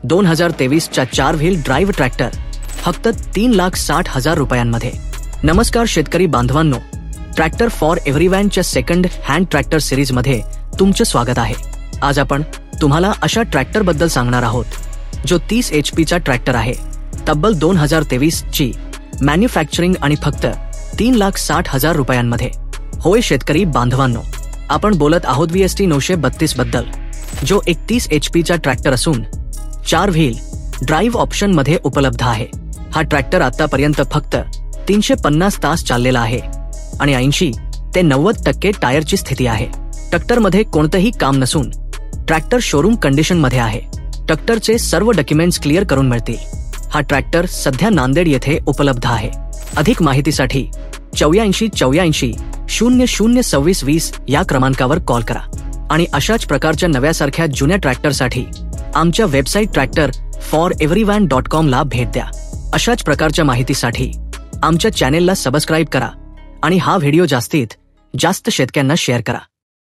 2023च्या 4 wheel drive tractor फक्त 3,60,000 रुपयांमध्ये। नमस्कार शेतकरी बांधवांनो, ट्रॅक्टर फॉर एव्हरीवनच्या सेकंड हँड ट्रॅक्टर सिरीज मध्ये तुमचे स्वागत आहे। आज आपण तुम्हाला अशा ट्रॅक्टर बद्दल सांगणार आहोत जो 30 HP चा ट्रॅक्टर आहे, तब्बल 2023 ची मॅन्युफॅक्चरिंग आणि फक्त 3,60,000 रुपयांमध्ये। होय शेतकरी बांधवांनो, आपण बोलत आहोत VST 932 बद्दल, जो एक 30 HP चा ट्रॅक्टर असून 4 व्हील ड्राईव्ह ऑप्शन मध्ये उपलब्ध आहे। हा ट्रॅक्टर आतापर्यंत फक्त 350 तास चाललेला आहे आणि 80 ते 90% टायरची स्थिती आहे। ट्रॅक्टरमध्ये कोणतेही काम नसून ट्रॅक्टर शोरूम कंडिशन मध्ये आहे। ट्रॅक्टरचे सर्व डॉक्युमेंट्स क्लिअर करून मिळतील। हा ट्रॅक्टर सध्या नांदेड येथे उपलब्ध आहे। अधिक माहितीसाठी 84 002620 या क्रमांकावर कॉल करा आणि अशाच प्रकारच्या नव्यासारख्या जुन्या ट्रॅक्टरसाठी आमच्या वेबसाईट tractorforeveryone.com ला भेट द्या। अशाच प्रकारच्या माहितीसाठी आमच्या चॅनेलला सबस्क्राइब करा आणि हा व्हिडिओ जास्तीत जास्त शेतकऱ्यांना शेअर करा।